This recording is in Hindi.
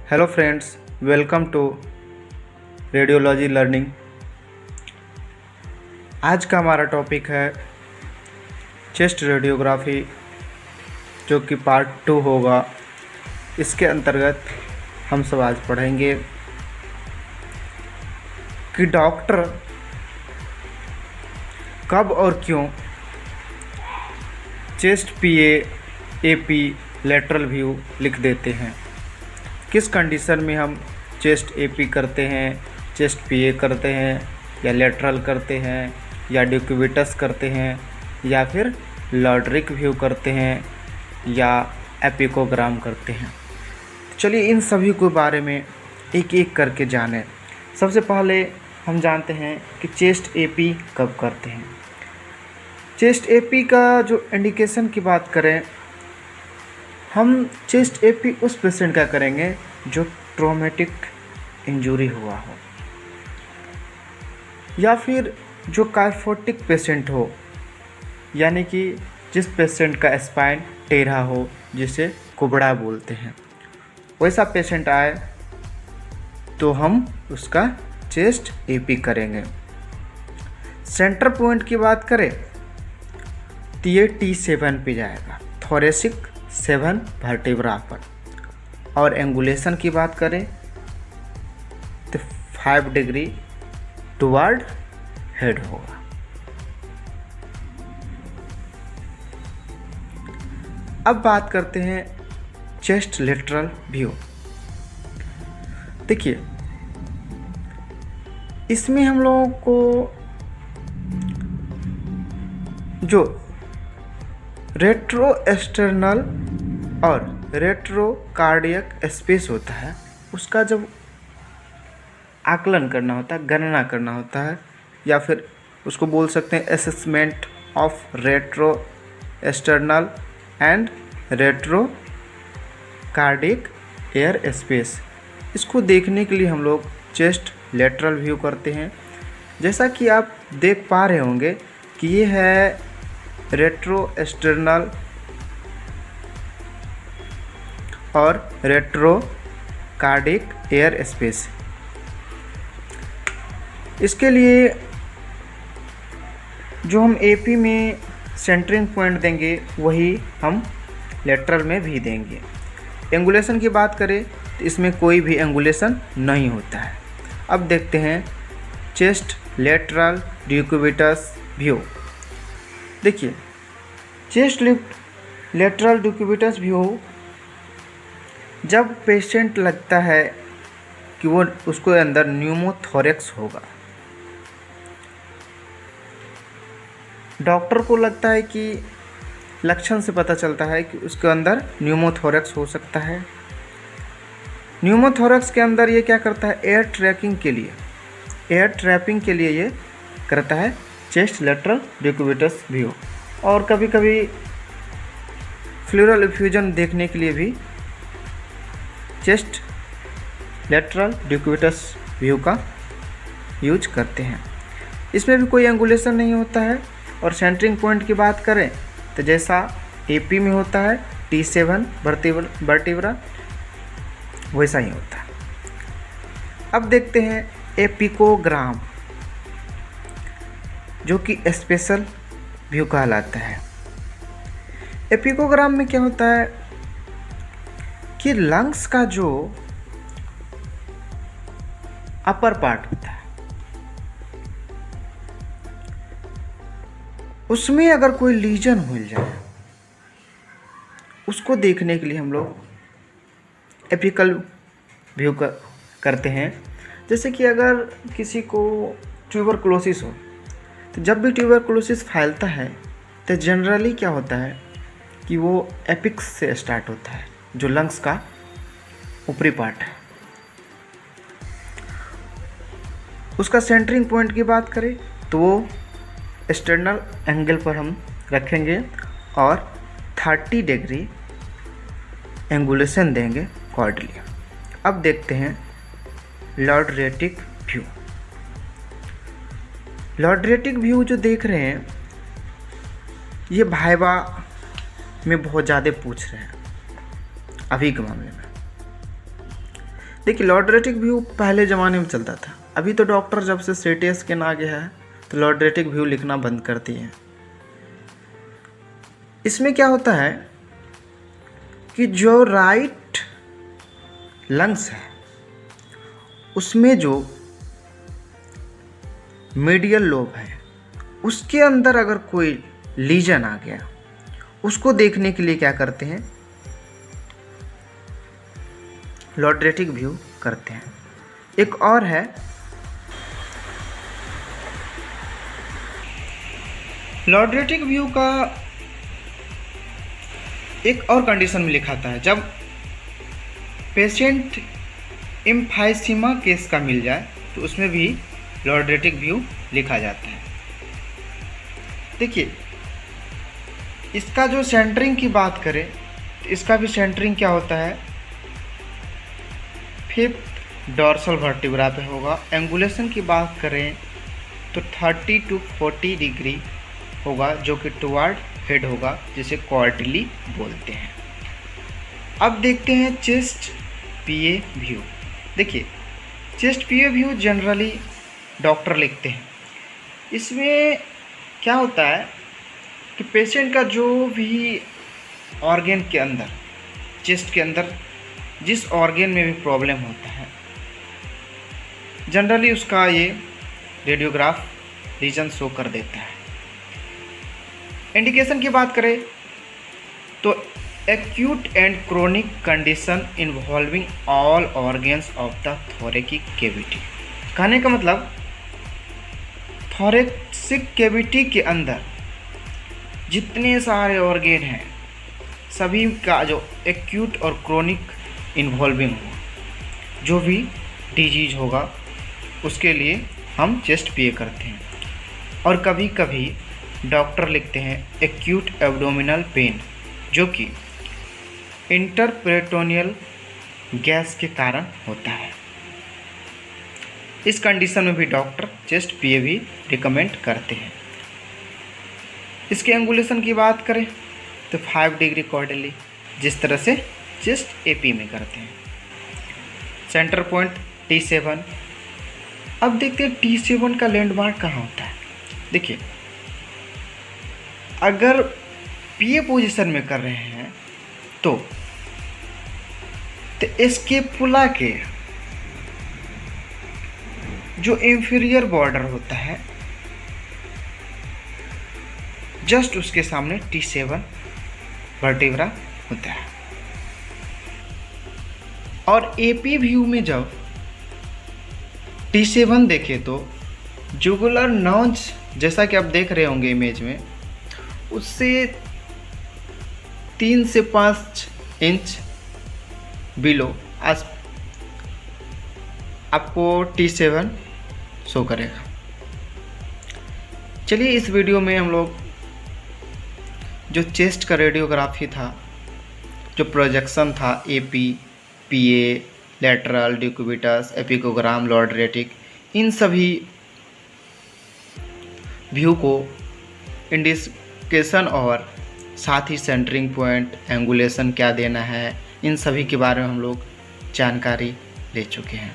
Hello friends, welcome to radiology learning. आज का हमारा टॉपिक है चेस्ट रेडियोग्राफी, जो कि पार्ट 2 होगा। इसके अंतर्गत हम सब आज पढ़ेंगे कि डॉक्टर कब और क्यों चेस्ट पीए एपी लेटरल व्यू लिख देते हैं, किस कंडीशन में हम चेस्ट एपी करते हैं, चेस्ट पीए करते हैं, या लेटरल करते हैं, या डिक्यूबिटस करते हैं, या फिर लॉड्रिक व्यू करते हैं, या एपिकोग्राम करते हैं। चलिए इन सभी के बारे में एक एक करके जानें। सबसे पहले हम जानते हैं कि चेस्ट एपी कब करते हैं। चेस्ट एपी का जो इंडिकेशन की बात करें, हम चेस्ट एपी उस पेशेंट का करेंगे जो ट्रॉमेटिक इंजरी हुआ हो, या फिर जो काइफोटिक पेशेंट हो, यानी कि जिस पेशेंट का स्पाइन टेढ़ा हो, जिसे कुबड़ा बोलते हैं। वैसा पेशेंट आए तो हम उसका चेस्ट एपी करेंगे। सेंटर पॉइंट की बात करें तो ये T7 पे जाएगा, थोरेसिक 7 वर्टेब्रा पर। और एंगुलेशन की बात करें तो 5 डिग्री टुवर्ड हेड होगा। अब बात करते हैं चेस्ट लेटरल व्यू। देखिए, इसमें हम लोगों को जो रेट्रो एक्सटर्नल और रेट्रो कार्डियक स्पेस होता है, उसका जब आकलन करना होता है, गणना करना होता है, या फिर उसको बोल सकते हैं assessment of retro external and retro cardiac air space, इसको देखने के लिए हम लोग चेस्ट लेटरल व्यू करते हैं। जैसा कि आप देख पा रहे होंगे कि ये है रेट्रो एक्सटर्नल और रेट्रो कार्डिक एयर स्पेस। इसके लिए जो हम एपी में सेंटरिंग पॉइंट देंगे, वही हम लेटरल में भी देंगे। एंगुलेशन की बात करें तो इसमें कोई भी एंगुलेशन नहीं होता है। अब देखते हैं चेस्ट लेटरल डिक्यूबिटस व्यू। देखिए, चेस्ट लेटरल डिक्यूबिटस व्यू, जब पेशेंट लगता है कि वो उसको अंदर न्यूमोथोरेक्स होगा, डॉक्टर को लगता है कि लक्षण से पता चलता है कि उसके अंदर न्यूमोथोरेक्स हो सकता है। न्यूमोथोरेक्स के अंदर ये क्या करता है, एयर ट्रैपिंग के लिए ये करता है चेस्ट लेटरल डिक्यूबिटस व्यू। और कभी कभी फ्लूरल इफ्यूजन देखने के लिए भी चेस्ट लेटरल डिक्यूबिटस व्यू का यूज करते हैं। इसमें भी कोई एंगुलेशन नहीं होता है। और सेंटरिंग पॉइंट की बात करें तो जैसा एपी में होता है T7 वर्टेब्रा, वैसा ही होता है। अब देखते हैं एपिकोग्राम, जो कि स्पेशल व्यू कहलाता है। एपिकोग्राम में क्या होता है कि लंग्स का जो अपर पार्ट होता है, उसमें अगर कोई लीजन हो जाए, उसको देखने के लिए हम लोग एपिकल व्यू करते हैं। जैसे कि अगर किसी को ट्यूबरकुलोसिस हो, तो जब भी ट्यूबरकुलोसिस फैलता है तो जनरली क्या होता है कि वो एपिक्स से स्टार्ट होता है, जो लंग्स का ऊपरी पार्ट है। उसका सेंटरिंग पॉइंट की बात करें तो वो एक्सटर्नल एंगल पर हम रखेंगे और 30 डिग्री एंगुलेशन देंगे कॉर्डली। अब देखते हैं लॉड्रेटिक व्यू। लॉड्रेटिक व्यू जो देख रहे हैं, ये भाइवा में बहुत ज़्यादा पूछ रहे हैं अभी के मामले में। देखिए लॉड्रेटिक व्यू पहले ज़माने में चलता था, अभी तो डॉक्टर जब से सीटी स्कैन आ गया है तो लॉड्रेटिक व्यू लिखना बंद कर दिए हैं। इसमें क्या होता है कि जो राइट लंग्स है उसमें जो मीडियल लोब है उसके अंदर अगर कोई लीजन आ गया, उसको देखने के लिए क्या करते हैं, लॉड्रेटिक व्यू करते हैं। एक और है लॉड्रेटिक व्यू का एक और कंडीशन में लिखा था, जब पेशेंट एम्फाइसीमा केस का मिल जाए तो उसमें भी लॉड्रेटिक व्यू लिखा जाता है। देखिए इसका जो सेंटरिंग की बात करें तो इसका भी सेंटरिंग क्या होता है, 5th डॉर्सल वर्टिब्रा पे होगा। एंगुलेशन की बात करें तो 30 to 40 डिग्री होगा, जो कि टुवार्ड हेड होगा, जिसे क्वार्टरली बोलते हैं। अब देखते हैं चेस्ट पीए व्यू। देखिए चेस्ट पीए व्यू जनरली डॉक्टर लिखते हैं। इसमें क्या होता है कि पेशेंट का जो भी ऑर्गन के अंदर, चेस्ट के अंदर जिस ऑर्गन में भी प्रॉब्लम होता है, जनरली उसका ये रेडियोग्राफ रीजन शो कर देता है। इंडिकेशन की बात करें तो acute and chronic condition involving all organs of the thoracic cavity. कहने का मतलब थोरेसिक कैविटी के अंदर जितने सारे ऑर्गन हैं सभी का जो एक्यूट और क्रोनिक इन्वॉल्विंग हो, जो भी डिजीज होगा उसके लिए हम चेस्ट पीए करते हैं। और कभी कभी डॉक्टर लिखते हैं एक्यूट एब्डोमिनल पेन, जो कि इंटरपेरिटोनियल गैस के कारण होता है। इस कंडीशन में भी डॉक्टर चेस्ट पीए भी रिकमेंड करते हैं। इसके एंगुलेशन की बात करें तो 5 डिग्री क्वार्टरली, जिस तरह से चेस्ट एपी में करते हैं। Centre point T7। अब देखते हैं T7 का लैंडमार्क कहाँ होता है। देखिए अगर पीए पोजीशन में कर रहे हैं तो स्कैपुला के जो इंफीरियर बॉर्डर होता है जस्ट उसके सामने T7 वर्टिब्रा होता है। और एपी व्यू में जब T7 देखें तो जुगुलर नॉच, जैसा कि आप देख रहे होंगे इमेज में, उससे 3 से 5 इंच बिलो आपको T7 शो करेगा। चलिए इस वीडियो में हम लोग जो चेस्ट का रेडियोग्राफी था, जो प्रोजेक्शन था, एपी, पीए, लैटरल, डिक्यूबिटस, एपिकोग्राम, लॉड्रेटिक, इन सभी व्यू को इंडिकेशन और साथ ही सेंटरिंग पॉइंट, एंगुलेशन क्या देना है, इन सभी के बारे में हम लोग जानकारी ले चुके हैं।